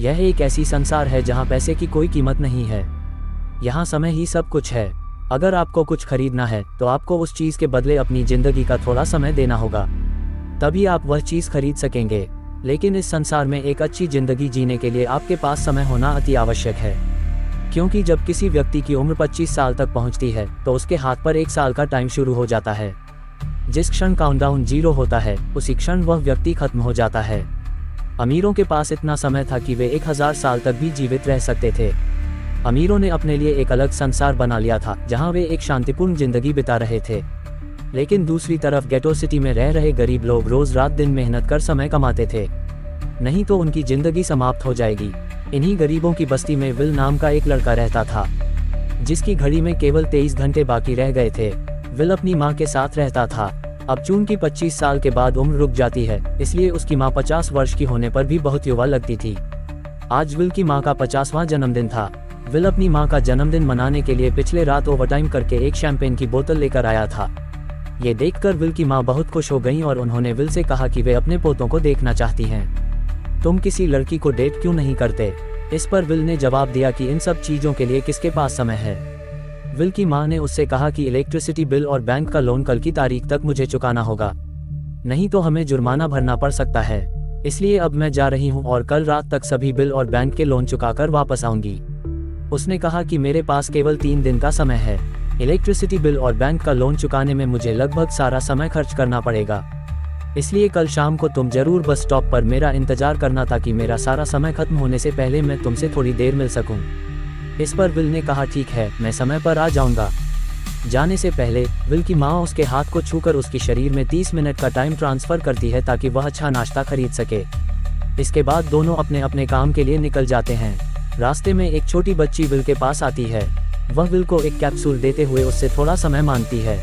यह एक ऐसी संसार है जहाँ पैसे की कोई कीमत नहीं है। यहाँ समय ही सब कुछ है। अगर आपको कुछ खरीदना है तो आपको उस चीज़ के बदले अपनी ज़िंदगी का थोड़ा समय देना होगा, तभी आप वह चीज़ खरीद सकेंगे। लेकिन इस संसार में एक अच्छी ज़िंदगी जीने के लिए आपके पास समय होना अति आवश्यक है, क्योंकि जब किसी व्यक्ति की उम्र 25 साल तक पहुंचती है तो उसके हाथ पर 1 साल का टाइम शुरू हो जाता है। जिस क्षण काउंटडाउन 0 होता है उसी क्षण वह व्यक्ति खत्म हो जाता है। अमीरों के पास इतना समय था कि वे 1000 साल तक भी जीवित रह सकते थे। अमीरों ने अपने लिए एक अलग संसार बना लिया था जहां वे एक शांतिपूर्ण जिंदगी बिता रहे थे। लेकिन दूसरी तरफ गेटो सिटी में रह रहे गरीब लोग रोज रात दिन मेहनत कर समय कमाते थे, नहीं तो उनकी जिंदगी समाप्त हो जाएगी। इन्हीं गरीबों की बस्ती में विल नाम का एक लड़का रहता था, जिसकी घड़ी में केवल 23 घंटे बाकी रह गए थे। विल अपनी माँ के साथ रहता था। अब जून की 25 साल के बाद उम्र रुक जाती है, इसलिए उसकी माँ 50 वर्ष की होने पर भी बहुत युवा लगती थी। आज विल की माँ का 50वां जन्मदिन था। विल अपनी माँ का जन्मदिन मनाने के लिए पिछले रात ओवरटाइम करके एक शैंपेन की बोतल लेकर आया था। ये देखकर विल की माँ बहुत खुश हो गईं और उन्होंने विल से कहा कि वे अपने पोतों को देखना चाहती हैं। तुम किसी लड़की को डेट क्यों नहीं करते? इस पर विल ने जवाब दिया कि इन सब चीज़ों के लिए किसके पास समय है। विल की माँ ने उससे कहा कि इलेक्ट्रिसिटी बिल और बैंक का लोन कल की तारीख तक मुझे चुकाना होगा, नहीं तो हमें जुर्माना भरना पड़ सकता है। इसलिए अब मैं जा रही हूँ और कल रात तक सभी बिल और बैंक के लोन चुकाकर वापस आऊंगी। उसने कहा कि मेरे पास केवल 3 दिन का समय है। इलेक्ट्रिसिटी बिल और बैंक का लोन चुकाने में मुझे लगभग सारा समय खर्च करना पड़ेगा, इसलिए कल शाम को तुम जरूर बस स्टॉप पर मेरा इंतजार करना ताकि मेरा सारा समय खत्म होने से पहले मैं तुमसे थोड़ी देर मिल सकूं। इस पर विल ने कहा ठीक है, मैं समय पर आ जाऊंगा। जाने से पहले विल की माँ उसके हाथ को छूकर उसके शरीर में 30 मिनट का टाइम ट्रांसफर करती है ताकि वह अच्छा नाश्ता खरीद सके। इसके बाद दोनों अपने अपने काम के लिए निकल जाते हैं। रास्ते में एक छोटी बच्ची विल के पास आती है। वह विल को एक कैप्सूल देते हुए उससे थोड़ा समय मांगती है।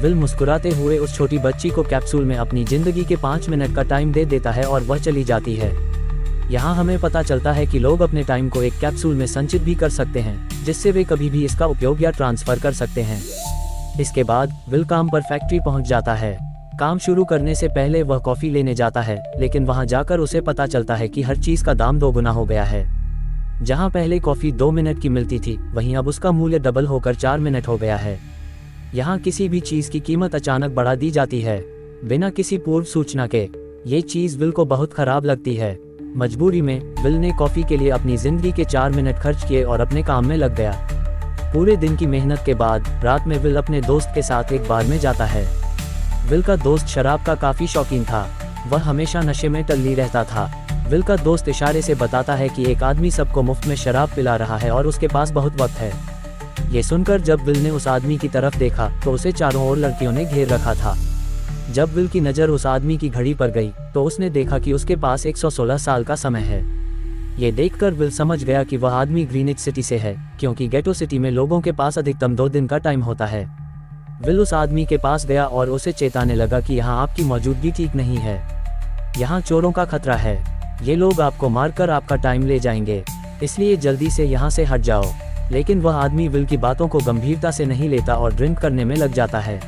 विल मुस्कुराते हुए उस छोटी बच्ची को कैप्सूल में अपनी जिंदगी के 5 मिनट का टाइम दे देता है और वह चली जाती है। यहाँ हमें पता चलता है कि लोग अपने टाइम को एक कैप्सूल में संचित भी कर सकते हैं, जिससे वे कभी भी इसका उपयोग या ट्रांसफर कर सकते हैं। इसके बाद विल काम पर फैक्ट्री पहुँच जाता है। काम शुरू करने से पहले वह कॉफ़ी लेने जाता है, लेकिन वहाँ जाकर उसे पता चलता है कि हर चीज़ का दाम 2 गुना हो गया है। जहाँ पहले कॉफ़ी 2 मिनट की मिलती थी, वहीं अब उसका मूल्य डबल होकर 4 मिनट हो गया है। यहाँ किसी भी चीज़ की कीमत अचानक बढ़ा दी जाती है, बिना किसी पूर्व सूचना के। ये चीज़ विल को बहुत खराब लगती है। मजबूरी में विल ने कॉफ़ी के लिए अपनी ज़िंदगी के 4 मिनट खर्च किए और अपने काम में लग गया। पूरे दिन की मेहनत के बाद रात में विल अपने दोस्त के साथ एक बार में जाता है। विल का दोस्त शराब का काफ़ी शौकीन था। वह हमेशा नशे में टल्ली रहता था। विल का दोस्त इशारे से बताता है कि एक आदमी सबको मुफ्त में शराब पिला रहा है और उसके पास बहुत वक्त है। ये सुनकर जब विल ने उस आदमी की तरफ देखा तो उसे चारों ओर लड़कियों ने घेर रखा था। जब विल की नज़र उस आदमी की घड़ी पर गई तो उसने देखा कि उसके पास 116 साल का समय है। ये देखकर विल समझ गया कि वह आदमी ग्रीनिच सिटी से है, क्योंकि गेटो सिटी में लोगों के पास अधिकतम 2 दिन का टाइम होता है। विल उस आदमी के पास गया और उसे चेताने लगा कि यहाँ आपकी मौजूदगी ठीक नहीं है। यहाँ चोरों का खतरा है। ये लोग आपको मारकर आपका टाइम ले जाएंगे, इसलिए जल्दी से यहाँ से हट जाओ। लेकिन वह आदमी विल की बातों को गंभीरता से नहीं लेता और ड्रिंक करने में लग जाता है।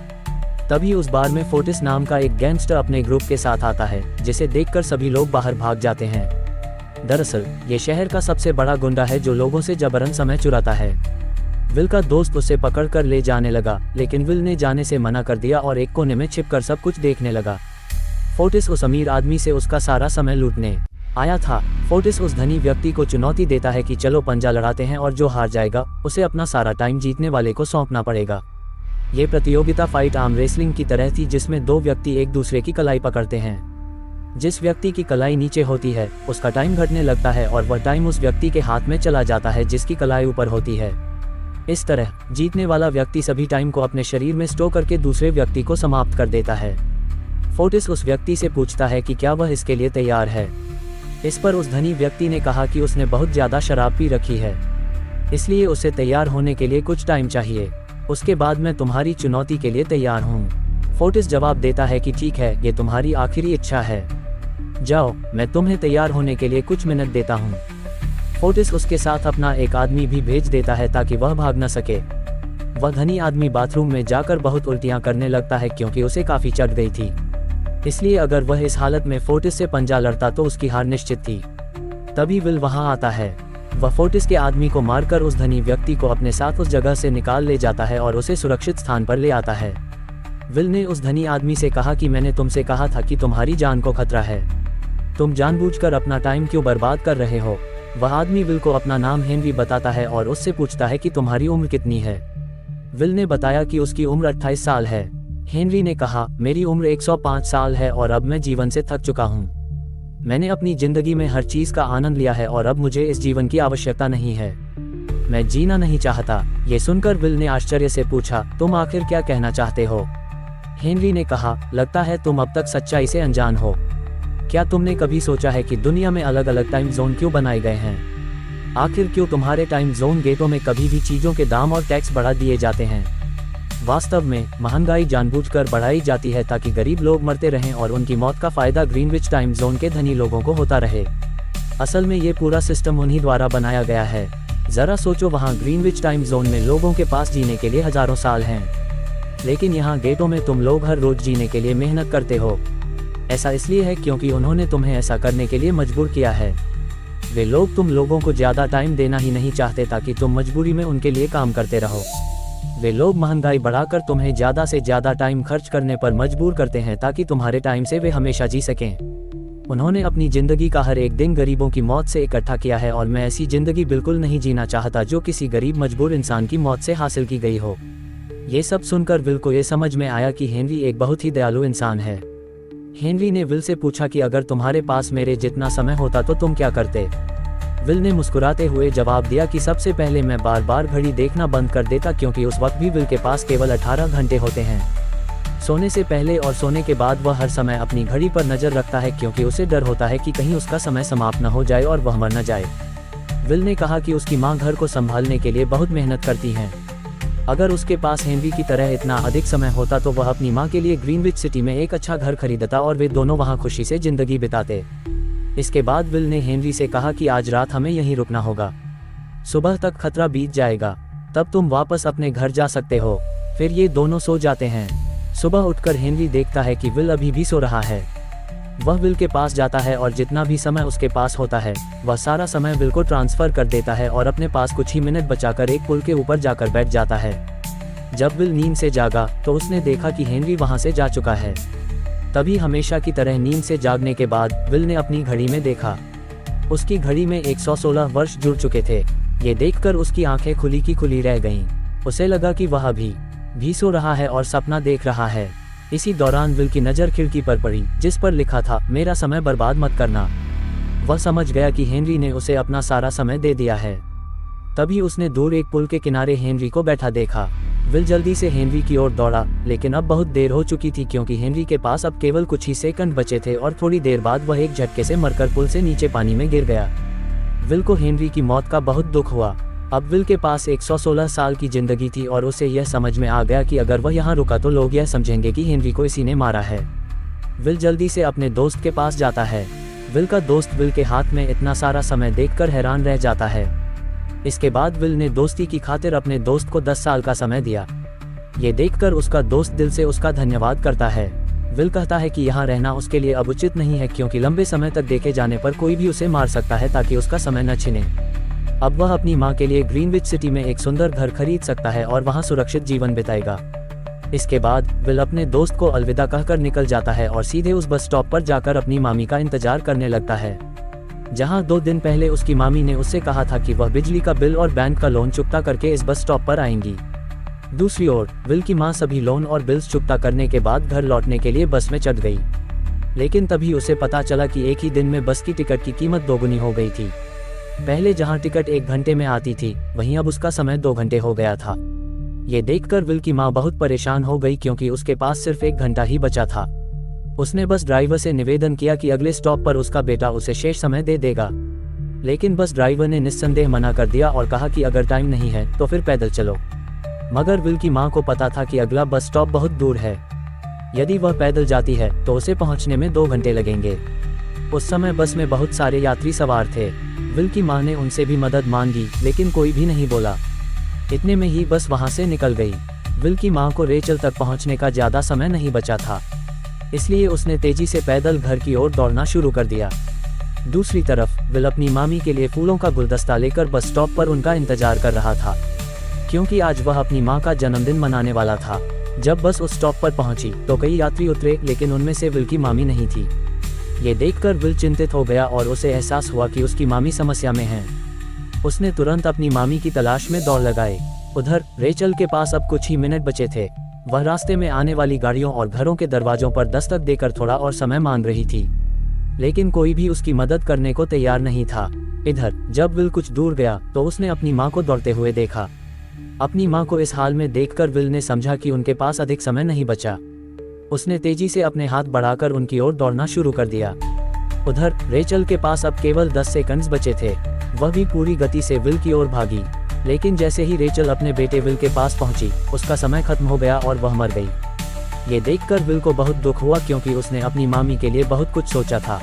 तभी उस बार में फोर्टिस नाम का एक गैंगस्टर अपने ग्रुप के साथ आता है, जिसे देखकर सभी लोग बाहर भाग जाते हैं। दरअसल ये शहर का सबसे बड़ा गुंडा है जो लोगों से जबरन समय चुराता है। विल का दोस्त उसे पकड़कर ले जाने लगा, लेकिन विल ने जाने से मना कर दिया और एक कोने में छिपकर सब कुछ देखने लगा। फोर्टिस उस अमीर आदमी से उसका सारा समय लूटने आया था। फोर्टिस उस धनी व्यक्ति को चुनौती देता है कि चलो पंजा लड़ाते हैं और जो हार जाएगा उसे अपना सारा टाइम जीतने वाले को सौंपना पड़ेगा। ये प्रतियोगिता फाइट आर्म रेसलिंग की तरह थी, जिसमें 2 व्यक्ति एक दूसरे की कलाई पकड़ते हैं। जिस व्यक्ति की कलाई नीचे होती है उसका टाइम घटने लगता है और वह टाइम उस व्यक्ति के हाथ में चला जाता है जिसकी कलाई ऊपर होती है। इस तरह जीतने वाला व्यक्ति सभी टाइम को अपने शरीर में स्टोर करके दूसरे व्यक्ति को समाप्त कर देता है। फोर्टिस उस व्यक्ति से पूछता है कि क्या वह इसके लिए तैयार है। इस पर उस धनी व्यक्ति ने कहा कि उसने बहुत ज़्यादा शराब पी रखी है, इसलिए उसे तैयार होने के लिए कुछ टाइम चाहिए। उसके बाद मैं तुम्हारी चुनौती के लिए तैयार हूँ। फोर्टिस जवाब देता है कि ठीक है, ये तुम्हारी आखिरी इच्छा है, जाओ, मैं तुम्हें तैयार होने के लिए कुछ मिनट देता हूँ। फोर्टिस उसके साथ अपना एक आदमी भी भेज देता है ताकि वह भाग न सके। वह धनी आदमी बाथरूम में जाकर बहुत उल्टियाँ करने लगता है क्योंकि उसे काफ़ी चढ़ गई थी, इसलिए अगर वह इस हालत में फोर्टिस से पंजा लड़ता तो उसकी हार निश्चित थी। तभी विल वहां आता है। वह फोर्टिस के आदमी को मारकर उस धनी व्यक्ति को अपने साथ उस जगह से निकाल ले जाता है और उसे सुरक्षित स्थान पर ले आता है। विल ने उस धनी आदमी से कहा कि मैंने तुमसे कहा था कि तुम्हारी जान को खतरा है, तुम जानबूझकर अपना टाइम क्यों बर्बाद कर रहे हो। वह आदमी विल को अपना नाम हेनरी बताता है और उससे पूछता है कि तुम्हारी उम्र कितनी है। विल ने बताया कि उसकी उम्र 28 साल है। हेनरी ने कहा, मेरी उम्र 105 साल है और अब मैं जीवन से थक चुका हूँ। मैंने अपनी जिंदगी में हर चीज का आनंद लिया है और अब मुझे इस जीवन की आवश्यकता नहीं है, मैं जीना नहीं चाहता। ये सुनकर विल ने आश्चर्य से पूछा, तुम आखिर क्या कहना चाहते हो। हेनरी ने कहा, लगता है तुम अब तक सच्चाई से अनजान हो। क्या तुमने कभी सोचा है कि दुनिया में अलग अलग टाइम जोन क्यों बनाए गए हैं? आखिर क्यों तुम्हारे टाइम जोन गेटों में कभी भी चीजों के दाम और टैक्स बढ़ा दिए जाते हैं? वास्तव में महंगाई जानबूझकर बढ़ाई जाती है ताकि गरीब लोग मरते रहें और उनकी मौत का फायदा ग्रीनविच टाइम जोन के धनी लोगों को होता रहे। असल में ये पूरा सिस्टम उन्हीं द्वारा बनाया गया है। जरा सोचो, वहाँ ग्रीनविच टाइम जोन में लोगों के पास जीने के लिए हजारों साल हैं, लेकिन यहाँ गेटों में तुम लोग हर रोज जीने के लिए मेहनत करते हो। ऐसा इसलिए है क्योंकि उन्होंने तुम्हें ऐसा करने के लिए मजबूर किया है। वे लोग तुम लोगों को ज्यादा टाइम देना ही नहीं चाहते ताकि तुम मजबूरी में उनके लिए काम करते रहो। वे लोग महंगाई बढ़ाकर तुम्हें ज्यादा से ज्यादा टाइम खर्च करने पर मजबूर करते हैं ताकि तुम्हारे टाइम से वे हमेशा जी सकें। उन्होंने अपनी जिंदगी का हर एक दिन गरीबों की मौत से इकट्ठा किया है और मैं ऐसी जिंदगी बिल्कुल नहीं जीना चाहता जो किसी गरीब मजबूर इंसान की मौत से हासिल की गई हो। ये सब सुनकर विल को ये समझ में आया कि हेनरी एक बहुत ही दयालु इंसान है। हेनरी ने विल से पूछा कि अगर तुम्हारे पास मेरे जितना समय होता तो तुम क्या करते। विल ने मुस्कुराते हुए जवाब दिया कि सबसे पहले मैं बार बार घड़ी देखना बंद कर देता, क्योंकि उस वक्त भी विल के पास केवल 18 घंटे होते हैं। सोने से पहले और सोने के बाद वह हर समय अपनी घड़ी पर नजर रखता है, क्योंकि उसे डर होता है कि कहीं उसका समय समाप्त न हो जाए और वह मर न जाए। विल ने कहा कि उसकी माँ घर को संभालने के लिए बहुत मेहनत करती हैं। अगर उसके पास हेनरी की तरह इतना अधिक समय होता तो वह अपनी माँ के लिए ग्रीनविच सिटी में एक अच्छा घर खरीदता और वे दोनों वहाँ खुशी से जिंदगी बिताते। इसके बाद विल ने हेनरी से कहा कि आज रात हमें यहीं रुकना होगा, सुबह तक खतरा बीत जाएगा, तब तुम वापस अपने घर जा सकते हो। फिर ये दोनों सो जाते हैं। सुबह उठकर हेनरी देखता है कि विल अभी भी सो रहा है। वह विल के पास जाता है और जितना भी समय उसके पास होता है वह सारा समय विल को ट्रांसफर कर देता है और अपने पास कुछ ही मिनट बचाकर एक पुल के ऊपर जाकर बैठ जाता है। जब विल नींद से जागा तो उसने देखा कि हेनरी वहां से जा चुका है। तभी हमेशा की तरह नींद से जागने के बाद विल ने अपनी घड़ी में देखा। उसकी घड़ी में 116 वर्ष जुड़ चुके थे। ये देखकर उसकी आंखें खुली की खुली रह गईं। उसे लगा कि वह अभी भी सो रहा है और सपना देख रहा है। इसी दौरान विल की नज़र खिड़की पर पड़ी जिस पर लिखा था, मेरा समय बर्बाद मत करना। वह समझ गया कि हेनरी ने उसे अपना सारा समय दे दिया है। तभी उसने दूर एक पुल के किनारे हेनरी को बैठा देखा। विल जल्दी से हेनरी की ओर दौड़ा, लेकिन अब बहुत देर हो चुकी थी क्योंकि हेनरी के पास अब केवल कुछ ही सेकंड बचे थे और थोड़ी देर बाद वह एक झटके से मरकर पुल से नीचे पानी में गिर गया। विल को हेनरी की मौत का बहुत दुख हुआ। अब विल के पास 116 साल की जिंदगी थी और उसे यह समझ में आ गया कि अगर वह यहाँ रुका तो लोग यह समझेंगे कि हेनरी को इसी ने मारा है। विल जल्दी से अपने दोस्त के पास जाता है। विल का दोस्त विल के हाथ में इतना सारा समय देखकर हैरान रह जाता है। इसके बाद विल ने दोस्ती की खातिर अपने दोस्त को 10 साल का समय दिया। ये देखकर उसका दोस्त दिल से उसका धन्यवाद करता है। विल कहता है कि यहाँ रहना उसके लिए अब उचित नहीं है क्योंकि लंबे समय तक देखे जाने पर कोई भी उसे मार सकता है ताकि उसका समय न छिने। अब वह अपनी माँ के लिए ग्रीनविच सिटी में एक सुंदर घर खरीद सकता है और वहाँ सुरक्षित जीवन बिताएगा। इसके बाद विल अपने दोस्त को अलविदा कहकर निकल जाता है और सीधे उस बस स्टॉप पर जाकर अपनी मामी का इंतजार करने लगता है, जहां 2 दिन पहले उसकी मामी ने उससे कहा था कि वह बिजली का बिल और बैंक का लोन चुकता करके इस बस स्टॉप पर आएंगी। दूसरी ओर विल की मां सभी लोन और बिल्स चुकता करने के बाद घर लौटने के लिए बस में चढ़ गई, लेकिन तभी उसे पता चला कि एक ही दिन में बस की टिकट की कीमत दोगुनी हो गई थी। पहले जहां टिकट 1 घंटे में आती थी वहीं अब उसका समय 2 घंटे हो गया था। ये देखकर विल की मां बहुत परेशान हो गई क्योंकि उसके पास सिर्फ 1 घंटा ही बचा था। उसने बस ड्राइवर से निवेदन किया कि अगले स्टॉप पर उसका बेटा उसे शेष समय दे देगा, लेकिन बस ड्राइवर ने निस्संदेह मना कर दिया और कहा कि अगर टाइम नहीं है तो फिर पैदल चलो। मगर विल की मां को पता था कि अगला बस स्टॉप बहुत दूर है। यदि वह पैदल जाती है तो उसे पहुंचने में 2 घंटे लगेंगे। उस समय बस में बहुत सारे यात्री सवार थे। विल की मां ने उनसे भी मदद मांगी लेकिन कोई भी नहीं बोला। इतने में ही बस वहां से निकल गई। विल की मां को रेचल तक पहुंचने का ज्यादा समय नहीं बचा था, इसलिए उसने तेजी से पैदल घर की ओर दौड़ना शुरू कर दिया। दूसरी तरफ विल अपनी मामी के लिए फूलों का गुलदस्ता लेकर बस स्टॉप पर उनका इंतजार कर रहा था, क्योंकि आज वह अपनी मां का जन्मदिन मनाने वाला था। जब बस उस स्टॉप पर पहुंची तो कई यात्री उतरे, लेकिन उनमें से विल की मामी नहीं थी। ये देखकर विल चिंतित हो गया और उसे एहसास हुआ कि उसकी मामी समस्या में है। उसने तुरंत अपनी मामी की तलाश में दौड़ लगाई। उधर रेचल के पास अब कुछ ही मिनट बचे थे। वह रास्ते में आने वाली गाड़ियों और घरों के दरवाजों पर दस्तक देकर थोड़ा और समय मांग रही थी, लेकिन कोई भी उसकी मदद करने को तैयार नहीं था। इधर जब विल कुछ दूर गया तो उसने अपनी मां को दौड़ते हुए देखा। अपनी मां को इस हाल में देखकर विल ने समझा कि उनके पास अधिक समय नहीं बचा। उसने तेजी से अपने हाथ बढ़ाकर उनकी ओर दौड़ना शुरू कर दिया। उधर रेचल के पास अब केवल 10 सेकंड्स बचे थे। वह भी पूरी गति से विल की ओर भागी, लेकिन जैसे ही रेचल अपने बेटे विल के पास पहुंची, उसका समय खत्म हो गया और वह मर गई। ये देखकर विल को बहुत दुख हुआ, क्योंकि उसने अपनी मामी के लिए बहुत कुछ सोचा था।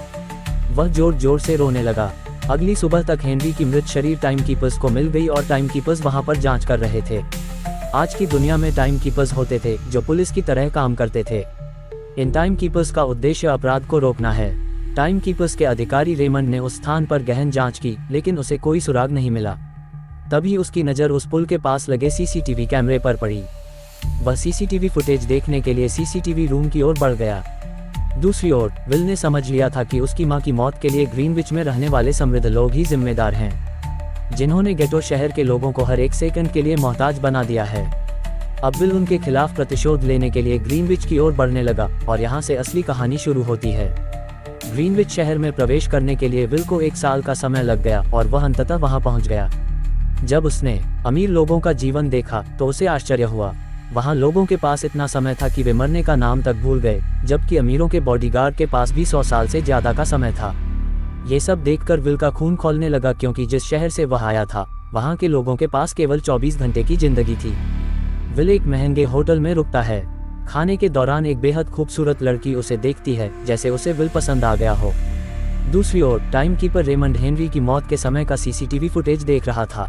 वह जोर जोर से रोने लगा। अगली सुबह तक हेनरी की मृत शरीर टाइमकीपर्स को मिल गई और टाइमकीपर्स वहां पर जांच कर रहे थे। आज की दुनिया में टाइमकीपर्स होते थे जो पुलिस की तरह काम करते थे। इन टाइमकीपर्स का उद्देश्य अपराध को रोकना है। टाइमकीपर्स के अधिकारी रेमंड ने उस स्थान पर गहन जांच की, लेकिन उसे कोई सुराग नहीं मिला। तभी उसकी नज़र उस पुल के पास लगे सीसीटीवी कैमरे पर पड़ी। वह सीसीटीवी फुटेज देखने के लिए सीसीटीवी रूम की ओर बढ़ गया। दूसरी ओर विल ने समझ लिया था कि उसकी मां की मौत के लिए ग्रीनविच में रहने वाले समृद्ध लोग ही जिम्मेदार हैं, जिन्होंने गेटो शहर के लोगों को हर एक सेकंड के लिए मोहताज बना दिया है। अब विल उनके खिलाफ प्रतिशोध लेने के लिए ग्रीनविच की ओर बढ़ने लगा, और यहाँ से असली कहानी शुरू होती है। ग्रीनविच शहर में प्रवेश करने के लिए विल को 1 साल का समय लग गया और वह अंततः वहां पहुंच गया। जब उसने अमीर लोगों का जीवन देखा तो उसे आश्चर्य हुआ। वहां लोगों के पास इतना समय था कि वे मरने का नाम तक भूल गए, जबकि अमीरों के बॉडीगार्ड के पास भी 100 साल से ज्यादा का समय था। ये सब देखकर विल का खून खौलने लगा, क्योंकि जिस शहर से वह आया था वहां के लोगों के पास केवल 24 घंटे की जिंदगी थी। विल एक महंगे होटल में रुकता है। खाने के दौरान एक बेहद खूबसूरत लड़की उसे देखती है, जैसे उसे विल पसंद आ गया हो। दूसरी ओर टाइमकीपर रेमंड हेनरी की मौत के समय का सीसीटीवी फुटेज देख रहा था।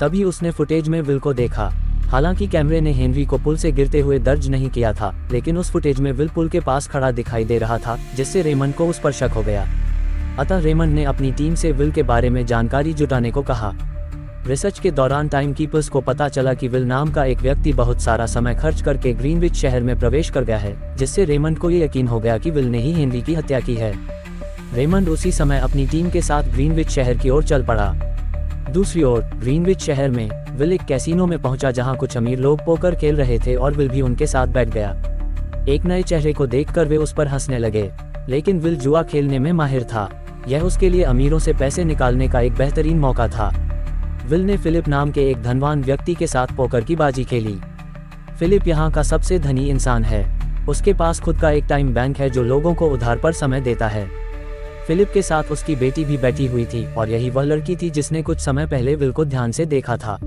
तभी उसने फुटेज में विल को देखा। हालांकि कैमरे ने हेनरी को पुल से गिरते हुए दर्ज नहीं किया था, लेकिन उस फुटेज में विल पुल के पास खड़ा दिखाई दे रहा था, जिससे रेमंड को उस पर शक हो गया। अतः रेमंड ने अपनी टीम से विल के बारे में जानकारी जुटाने को कहा। रिसर्च के दौरान टाइमकीपर्स को पता चला कि विल नाम का एक व्यक्ति बहुत सारा समय खर्च करके ग्रीनविच शहर में प्रवेश कर गया है, जिससे रेमंड को ये यकीन हो गया कि विल ने ही हेनरी की हत्या की है। रेमंड उसी समय अपनी टीम के साथ ग्रीनविच शहर की ओर चल पड़ा। दूसरी ओर ग्रीनविच शहर में विल एक कैसीनो में पहुंचा, जहां कुछ अमीर लोग पोकर खेल रहे थे और विल भी उनके साथ बैठ गया। एक नए चेहरे को देखकर वे उस पर हंसने लगे, लेकिन विल जुआ खेलने में माहिर था। यह उसके लिए अमीरों से पैसे निकालने का एक बेहतरीन मौका था। विल ने फिलिप नाम के एक धनवान व्यक्ति के साथ पोकर की बाजी खेली। फिलिप यहाँ का सबसे धनी इंसान है। उसके पास खुद का एक टाइम बैंक है जो लोगों को उधार पर समय देता है। फिलिप के साथ उसकी बेटी भी बैठी हुई थी, और यही वह लड़की थी जिसने कुछ समय पहले विल को ध्यान से देखा था।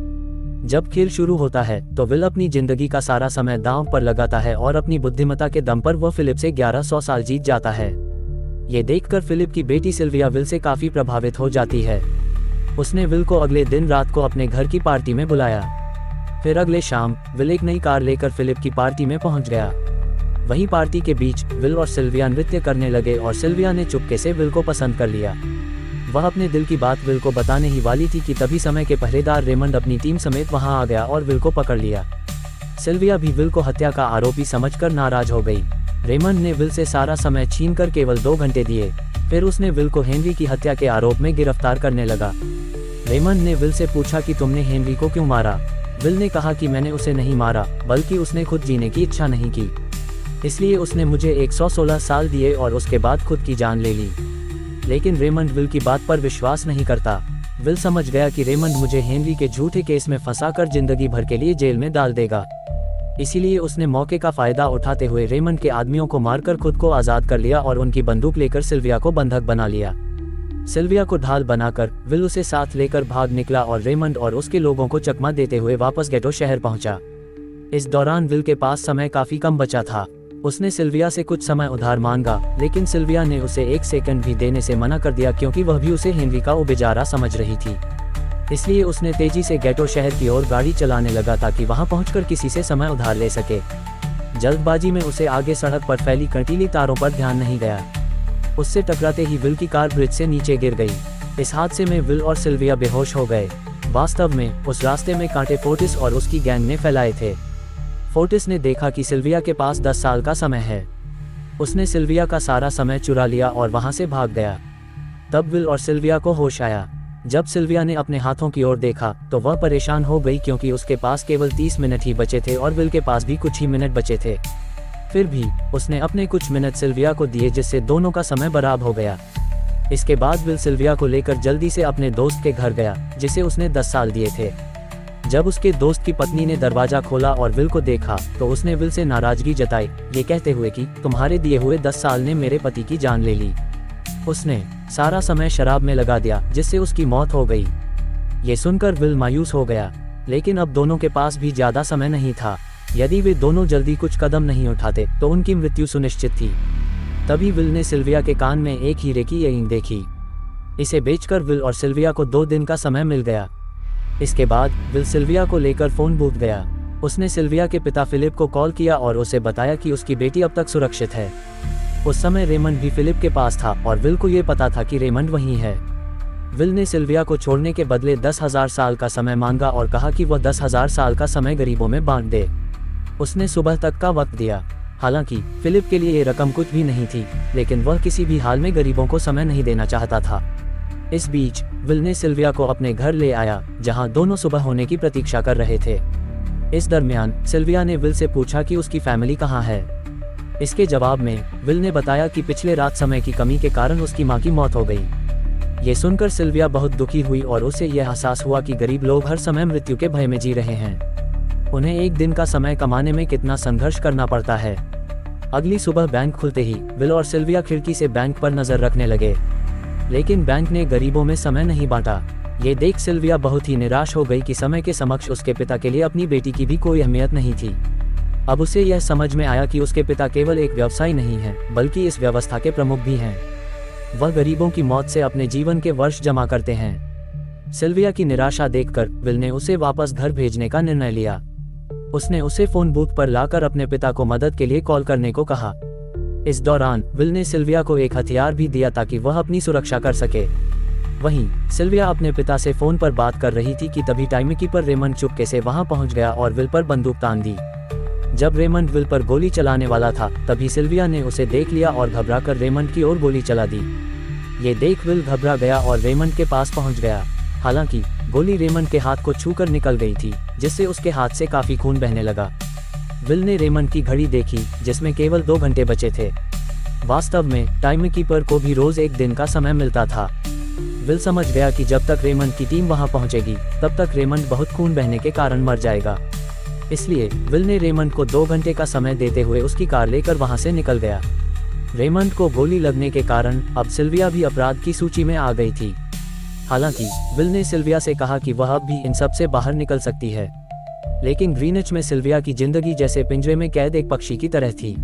जब खेल शुरू होता है तो विल अपनी जिंदगी का सारा समय दांव पर लगाता है और अपनी बुद्धिमत्ता के दम पर वह फिलिप से 1100 साल जीत जाता है। ये देखकर फिलिप की बेटी सिल्विया विल से काफी प्रभावित हो जाती है। उसने विल को अगले दिन रात को अपने घर की पार्टी में बुलाया। फिर अगले शाम विल एक नई कार लेकर फिलिप की पार्टी में पहुंच गया। वही पार्टी के बीच विल और सिल्विया नृत्य करने लगे, और सिल्विया ने चुपके से विल को पसंद कर लिया। वह अपने दिल की बात विल को बताने ही वाली थी कि तभी समय के पहरेदार रेमंड अपनी टीम समेत वहां आ गया और विल को पकड़ लिया। सिल्विया भी विल को हत्या का आरोपी समझकर नाराज हो गई। रेमंड ने विल से सारा समय छीनकर केवल 2 घंटे दिए। फिर उसने विल को हेनरी की हत्या के आरोप में गिरफ्तार करने लगा। रेमंड ने विल से पूछा कि तुमने हेनरी को क्यों मारा। विल ने कहा कि मैंने उसे नहीं मारा, बल्कि उसने खुद जीने की इच्छा नहीं की, इसलिए उसने मुझे 116 साल दिए और उसके बाद खुद की जान ले ली। लेकिन रेमंड विल की बात पर विश्वास नहीं करता। विल समझ गया कि रेमंड मुझे हेनरी के झूठे केस में फंसाकर जिंदगी भर के लिए जेल में डाल देगा। इसीलिए उसने मौके का फायदा उठाते हुए रेमंड के आदमियों को मारकर खुद को आजाद कर लिया और उनकी बंदूक लेकर सिल्विया को बंधक बना लिया। सिल्विया को ढाल बनाकर विल उसे साथ लेकर भाग निकला और रेमंड और उसके लोगों को चकमा देते हुए वापस गेटो शहर पहुंचा। इस दौरान विल के पास समय काफी कम बचा था। उसने सिल्विया से कुछ समय उधार मांगा, लेकिन सिल्विया ने उसे 1 सेकंड भी देने से मना कर दिया, क्योंकि वह भी उसे हेनरी का बेचारा समझ रही थी। इसलिए उसने तेजी से गेटो शहर की ओर गाड़ी चलाने लगा ताकि वहां पहुंचकर किसी से समय उधार ले सके। जल्दबाजी में उसे आगे सड़क पर फैली कंटीली तारों पर ध्यान नहीं गया। उससे टकराते ही विल की कार ब्रिज से नीचे गिर गई। इस हादसे में विल और सिल्विया बेहोश हो गए। वास्तव में उस रास्ते में कांटे फोर्टिस और उसकी गैंग ने फैलाए थे। फोर्टिस ने देखा कि सिल्विया के पास 10 साल का समय है। उसने सिल्विया का सारा समय चुरा लिया और वहां से भाग गया। तब विल और सिल्विया को होश आया। जब सिल्विया ने अपने हाथों की ओर देखा तो वह परेशान हो गई, क्योंकि उसके पास केवल 30 मिनट ही बचे थे और विल के पास भी कुछ ही मिनट बचे थे। फिर भी उसने अपने कुछ मिनट सिल्विया को दिए, जिससे दोनों का समय बराबर हो गया। इसके बाद विल सिल्विया को लेकर जल्दी से अपने दोस्त के घर गया, जिसे उसने 10 साल दिए थे। जब उसके दोस्त की पत्नी ने दरवाजा खोला और विल को देखा तो उसने विल से नाराजगी जताई, ये कहते हुए कि तुम्हारे दिए हुए 10 साल ने मेरे पति की जान ले ली। उसने सारा समय शराब में लगा दिया, जिससे उसकी मौत हो गई। ये सुनकर विल मायूस हो गया, लेकिन अब दोनों के पास भी ज्यादा समय नहीं था। यदि वे दोनों जल्दी कुछ कदम नहीं उठाते तो उनकी मृत्यु सुनिश्चित थी। तभी विल ने सिल्विया के कान में एक हीरे की इयररिंग देखी। इसे बेचकर विल और सिल्विया को 2 दिन का समय मिल गया। इसके बाद विल सिल्विया को लेकर फोन बूथ गया। उसने सिल्विया के पिता फिलिप को कॉल किया और उसे बताया कि उसकी बेटी अब तक सुरक्षित है। उस समय रेमंड भी फिलिप के पास था और विल को ये पता था कि रेमंड वहीं है। विल ने सिल्विया को छोड़ने के बदले 10,000 साल का समय मांगा और कहा कि वह 10,000 साल का समय गरीबों में बांट दे। उसने सुबह तक का वक्त दिया। हालांकि फिलिप के लिए ये रकम कुछ भी नहीं थी, लेकिन वह किसी भी हाल में गरीबों को समय नहीं देना चाहता था। इस बीच विल ने सिल्विया को अपने घर ले आया, जहां दोनों सुबह होने की प्रतीक्षा कर रहे थे। इस दरमियान सिल्विया ने विल से पूछा कि उसकी फैमिली कहाँ है। इसके जवाब में विल ने बताया कि पिछले रात समय की कमी के कारण उसकी मां की मौत हो गई। ये सुनकर सिल्विया बहुत दुखी हुई और उसे यह एहसास हुआ कि गरीब लोग हर समय मृत्यु के भय में जी रहे हैं। उन्हें एक दिन का समय कमाने में कितना संघर्ष करना पड़ता है। अगली सुबह बैंक खुलते ही विल और सिल्विया खिड़की से बैंक पर नजर रखने लगे, लेकिन बैंक ने गरीबों में समय नहीं बांटा। ये देख सिल्विया बहुत ही निराश हो गई कि समय के समक्ष उसके पिता के लिए अपनी बेटी की भी कोई अहमियत नहीं थी। अब उसे यह समझ में आया कि उसके पिता केवल एक व्यवसायी नहीं हैं, बल्कि इस व्यवस्था के प्रमुख भी हैं। वह गरीबों की मौत से अपने जीवन के वर्ष जमा करते हैं। सिल्विया की निराशा देखकर विल ने उसे वापस घर भेजने का निर्णय लिया। उसने उसे फोन बूथ पर लाकर अपने पिता को मदद के लिए कॉल करने को कहा। इस दौरान विल ने सिल्विया को एक हथियार भी दिया ताकि वह अपनी सुरक्षा कर सके। वहीं सिल्विया अपने पिता से फोन पर बात कर रही थी कि तभी टाइमकीपर रेमंड चुपके से वहां पहुंच गया और विल पर बंदूक तान दी। जब रेमंड विल पर गोली चलाने वाला था, तभी सिल्विया ने उसे देख लिया और घबराकर रेमंड की ओर गोली चला दी। ये देख विल घबरा गया और रेमंड के पास पहुंच गया। हालांकि गोली रेमंड के हाथ को छूकर निकल गई थी, जिससे उसके हाथ से काफी खून बहने लगा। विल ने रेमंड की घड़ी देखी, जिसमें केवल 2 घंटे बचे थे। वास्तव में टाइमकीपर को भी रोज 1 दिन का समय मिलता था। विल समझ गया कि जब तक रेमंड की टीम वहां पहुंचेगी, तब तक रेमंड बहुत खून बहने के कारण मर जाएगा। इसलिए विल ने रेमंड को 2 घंटे का समय देते हुए उसकी कार लेकर वहां से निकल गया। रेमंड को गोली लगने के कारण अब सिल्विया भी अपराध की सूची में आ गई थी। हालांकि विल ने सिल्विया से कहा कि वह अब भी इन सब से बाहर निकल सकती है, लेकिन ग्रीनिच में सिल्विया की जिंदगी जैसे पिंजरे में कैद एक पक्षी की तरह थी।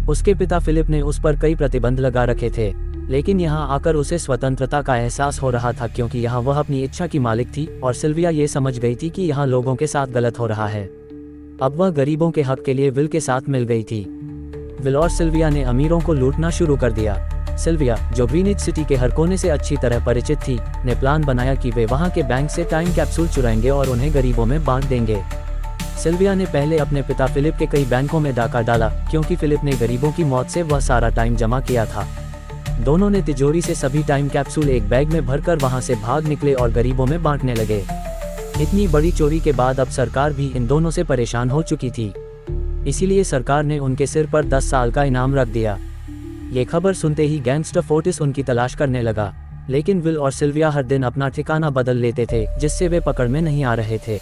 उसके पिता फिलिप ने उस पर कई प्रतिबंध लगा रखे थे, लेकिन यहाँ आकर उसे स्वतंत्रता का एहसास हो रहा था, क्योंकि यहाँ वह अपनी इच्छा की मालिक थी और सिल्विया ये समझ गई थी कि यहाँ लोगों के साथ गलत हो रहा है। अब वह गरीबों के हक के लिए विल के साथ मिल गई थी। विल और सिल्विया ने अमीरों को लूटना शुरू कर दिया। सिल्विया, जो ग्रीनिच सिटी के हर कोने से अच्छी तरह परिचित थी, ने प्लान बनाया कि वे वहां के बैंक से टाइम कैप्सूल चुराएंगे और उन्हें गरीबों में बांट देंगे। सिल्विया ने पहले अपने पिता फिलिप के कई बैंकों में डाका डाला, क्योंकि फिलिप ने गरीबों की मौत से वह सारा टाइम जमा किया था। दोनों ने तिजोरी से सभी टाइम कैप्सूल एक बैग में भरकर वहां से भाग निकले और गरीबों में बांटने लगे। इतनी बड़ी चोरी के बाद अब सरकार भी इन दोनों से परेशान हो चुकी थी, इसीलिए सरकार ने उनके सिर पर 10 साल का इनाम रख दिया। ये खबर सुनते ही गैंगस्टर फोर्टिस उनकी तलाश करने लगा, लेकिन विल और सिल्विया हर दिन अपना ठिकाना बदल लेते थे, जिससे वे पकड़ में नहीं आ रहे थे।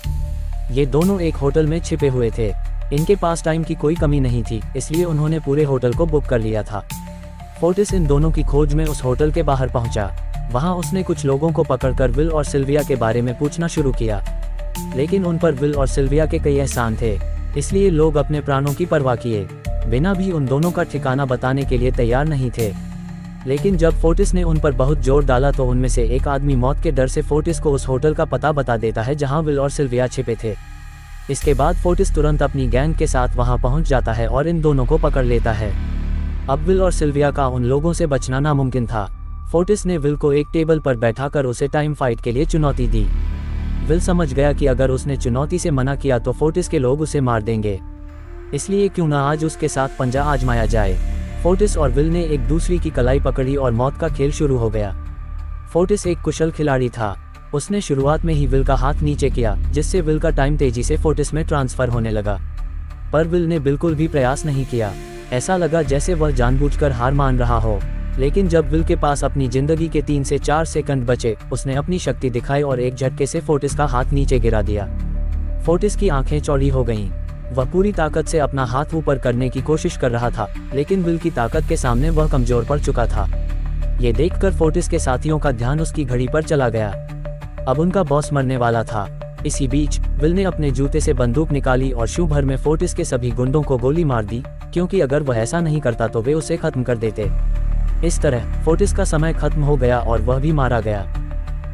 ये दोनों एक होटल में छिपे हुए थे। इनके पास टाइम की कोई कमी नहीं थी, इसलिए उन्होंने पूरे होटल को बुक कर लिया था। फोर्टिस इन दोनों की खोज में उस होटल के बाहर पहुंचा। वहां उसने कुछ लोगों को पकड़कर विल और सिल्विया के बारे में पूछना शुरू किया, लेकिन उन पर विल और सिल्विया के कई एहसान थे, इसलिए लोग अपने प्राणों की परवाह किए बिना भी उन दोनों का ठिकाना बताने के लिए तैयार नहीं थे। लेकिन जब फोर्टिस ने उन पर बहुत जोर डाला तो उनमें से एक आदमी मौत के डर से फोर्टिस को उस होटल का पता बता देता है जहां विल और सिल्विया छिपे थे। इसके बाद फोर्टिस तुरंत अपनी गैंग के साथ वहां पहुंच जाता है और इन दोनों को पकड़ लेता है। अब विल और सिल्विया का उन लोगों से बचना नामुमकिन था। फोर्टिस ने विल को एक टेबल पर बैठाकर उसे टाइम फाइट के लिए चुनौती दी। विल समझ गया कि अगर उसने चुनौती से मना किया तो फोर्टिस के लोग उसे मार देंगे, इसलिए क्यों ना आज उसके साथ पंजा आजमाया जाए। फोर्टिस और विल ने एक दूसरे की कलाई पकड़ी और मौत का खेल शुरू हो गया। फोर्टिस एक कुशल खिलाड़ी था। उसने शुरुआत में ही विल का हाथ नीचे किया, जिससे विल का टाइम तेजी से फोर्टिस में ट्रांसफर होने लगा। पर विल ने बिल्कुल भी प्रयास नहीं किया। ऐसा लगा जैसे वह जानबूझकर हार मान रहा हो। लेकिन जब विल के पास अपनी जिंदगी के 3 से 4 सेकंड बचे, उसने अपनी शक्ति दिखाई और एक झटके से फोर्टिस का हाथ नीचे गिरा दिया। फोर्टिस की आंखें चौड़ी हो गईं। वह पूरी ताकत से अपना हाथ ऊपर करने की कोशिश कर रहा था, लेकिन विल की ताकत के सामने वह कमजोर पड़ चुका था। ये देखकर फोर्टिस के साथियों का ध्यान उसकी घड़ी पर चला गया। अब उनका बॉस मरने वाला था। इसी बीच विल ने अपने जूते से बंदूक निकाली और क्षण भर में फोर्टिस के सभी गुंडों को गोली मार दी, क्योंकि अगर वह ऐसा नहीं करता तो वे उसे खत्म कर देते। इस तरह फोर्टिस का समय खत्म हो गया और वह भी मारा गया।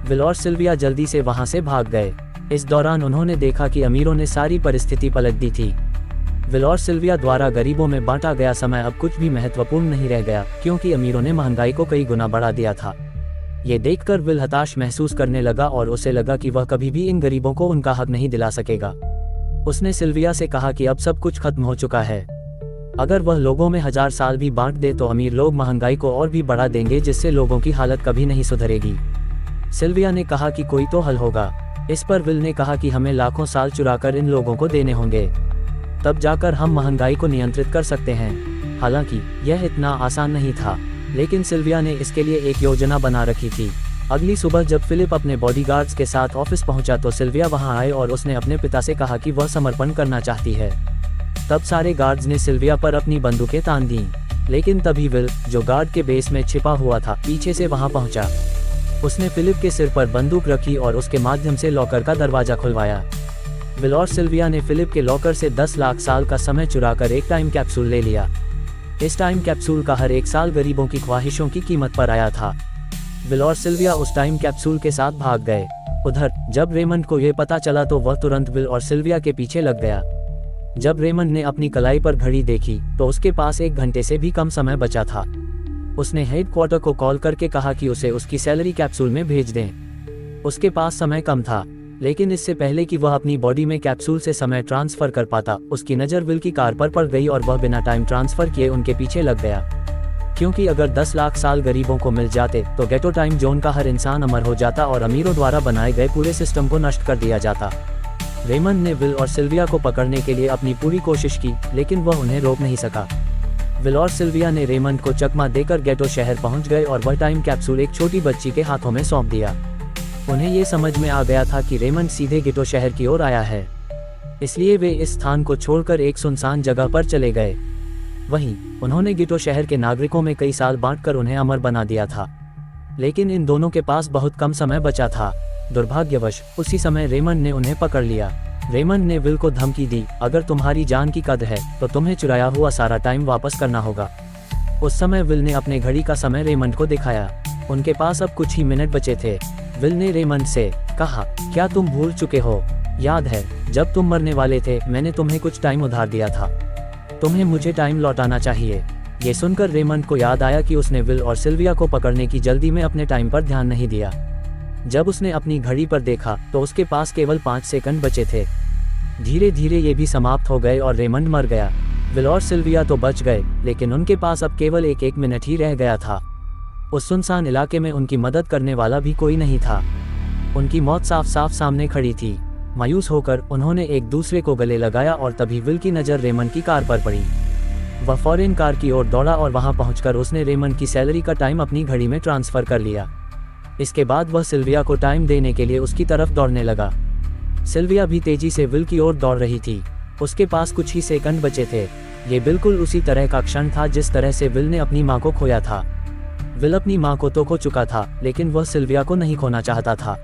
विल और सिल्विया जल्दी से वहां से भाग गए। इस दौरान उन्होंने देखा कि अमीरों ने सारी परिस्थिति पलट दी थी। विल और सिल्विया द्वारा गरीबों में बांटा गया समय अब कुछ भी महत्वपूर्ण नहीं रह गया, क्योंकि अमीरों ने महंगाई को कई गुना बढ़ा दिया था। ये देखकर विल हताश महसूस करने लगा और उसे लगा कि वह कभी भी इन गरीबों को उनका हक नहीं दिला सकेगा। उसने सिल्विया से कहा कि अब सब कुछ खत्म हो चुका है। अगर वह लोगों में 1000 साल भी बांट दे तो अमीर लोग महंगाई को और भी बढ़ा देंगे, जिससे लोगों की हालत कभी नहीं सुधरेगी। सिल्विया ने कहा कि कोई तो हल होगा। इस पर विल ने कहा कि हमें लाखों साल चुराकर इन लोगों को देने होंगे, तब जाकर हम महंगाई को नियंत्रित कर सकते हैं। हालांकि यह इतना आसान नहीं था, लेकिन सिल्विया ने इसके लिए एक योजना बना रखी थी। अगली सुबह जब फिलिप अपने बॉडीगार्ड्स के साथ ऑफिस पहुंचा तो सिल्विया वहां आए और उसने अपने पिता से कहा कि वह समर्पण करना चाहती है। तब सारे गार्ड्स ने सिल्विया पर अपनी बंदूकें तान दी, लेकिन तभी विल, जो गार्ड के बेस में छिपा हुआ था, पीछे से वहां पहुंचा। उसने फिलिप के सिर पर बंदूक रखी और उसके माध्यम से लॉकर का दरवाजा खुलवाया। विल और सिल्विया ने फिलिप के लॉकर से 10 लाख साल का समय चुराकर एक टाइम कैप्सूल ले लिया। इस टाइम कैप्सूल का हर एक साल गरीबों की ख्वाहिशों की कीमत पर आया था। विल और सिल्विया उस टाइम कैप्सूल के साथ भाग गए। उधर जब रेमंड को यह पता चला तो वह तुरंत विल और सिल्विया के पीछे लग गया। जब रेमंड ने अपनी कलाई पर घड़ी देखी तो उसके पास 1 घंटे से भी कम समय बचा था। उसने हेडक्वार्टर को कॉल करके कहा कि उसे उसकी सैलरी कैप्सूल में भेज दें। उसके पास समय कम था, लेकिन इससे पहले कि वह अपनी बॉडी में कैप्सूल से समय ट्रांसफर कर पाता, उसकी नज़र विल की कार पर पड़ गई और वह बिना टाइम ट्रांसफर किए उनके पीछे लग गया। क्योंकि अगर 10 लाख साल गरीबों को मिल जाते तो गेटो टाइम जोन का हर इंसान अमर हो जाता और अमीरों द्वारा बनाए गए पूरे सिस्टम को नष्ट कर दिया जाता। रेमंड ने विल और सिल्विया को पकड़ने के लिए अपनी पूरी कोशिश की, लेकिन वह उन्हें रोक नहीं सका। विल और सिल्विया ने रेमंड को चकमा देकर गेटो शहर पहुंच गए और वह टाइम कैप्सूल एक छोटी बच्ची के हाथों में सौंप दिया। उन्हें ये समझ में आ गया था कि रेमंड सीधे गेटो शहर की ओर आया है, इसलिए वे इस स्थान को छोड़कर एक सुनसान जगह पर चले गए। वहीं उन्होंने गेटो शहर के नागरिकों में कई साल बांटकर उन्हें अमर बना दिया था, लेकिन इन दोनों के पास बहुत कम समय बचा था। दुर्भाग्यवश उसी समय रेमंड ने उन्हें पकड़ लिया। रेमंड ने विल को धमकी दी, अगर तुम्हारी जान की कद है तो तुम्हें चुराया हुआ सारा टाइम वापस करना होगा। उस समय विल ने अपने घड़ी का समय रेमंड को दिखाया। उनके पास अब कुछ ही मिनट बचे थे। विल ने रेमंड से कहा, क्या तुम भूल चुके हो? याद है जब तुम मरने वाले थे मैंने तुम्हें कुछ टाइम उधार दिया था, तुम्हें मुझे टाइम लौटाना चाहिए। ये सुनकर रेमंड को याद आया कि उसने विल और सिल्विया को पकड़ने की जल्दी में अपने टाइम पर ध्यान नहीं दिया। जब उसने अपनी घड़ी पर देखा तो उसके पास केवल 5 सेकंड बचे थे। धीरे धीरे ये भी समाप्त हो गए और रेमंड मर गया। विल और सिल्विया तो बच गए, लेकिन उनके पास अब केवल एक मिनट ही रह गया था। उस सुनसान इलाके में उनकी मदद करने वाला भी कोई नहीं था। उनकी मौत साफ साफ सामने खड़ी थी। मायूस होकर उन्होंने एक दूसरे को गले लगाया और तभी विल की नज़र रेमंड की कार पर पड़ी। वह फौरन कार की ओर दौड़ा और वहां पहुंचकर उसने रेमंड की सैलरी का टाइम अपनी घड़ी में ट्रांसफर कर लिया। इसके बाद वह सिल्विया को टाइम देने के लिए उसकी तरफ दौड़ने लगा। सिल्विया भी तेजी से विल की ओर दौड़ रही थी। उसके पास कुछ ही सेकंड बचे थे। ये बिल्कुल उसी तरह का क्षण था जिस तरह से विल ने अपनी मां को खोया था। विल अपनी मां को तो खो चुका था, लेकिन वह सिल्विया को नहीं खोना चाहता था।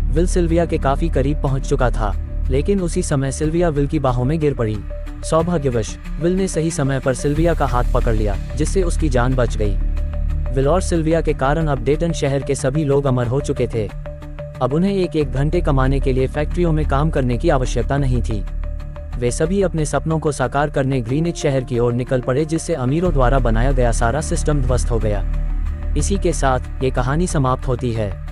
विल सिल्विया के काफी करीब पहुंच चुका था, लेकिन उसी समय सिल्विया विल की बाहों में गिर पड़ी। सौभाग्यवश विल ने सही समय पर सिल्विया का हाथ पकड़ लिया, जिससे उसकी जान बच गई। विल और सिल्विया के कारण अब डेटन शहर के सभी लोग अमर हो चुके थे। अब उन्हें एक घंटे कमाने के लिए फैक्ट्रियों में काम करने की आवश्यकता नहीं थी। वे सभी अपने सपनों को साकार करने ग्रीनिच शहर की ओर निकल पड़े, जिससे अमीरों द्वारा बनाया गया सारा सिस्टम ध्वस्त हो गया। इसी के साथ ये कहानी समाप्त होती है।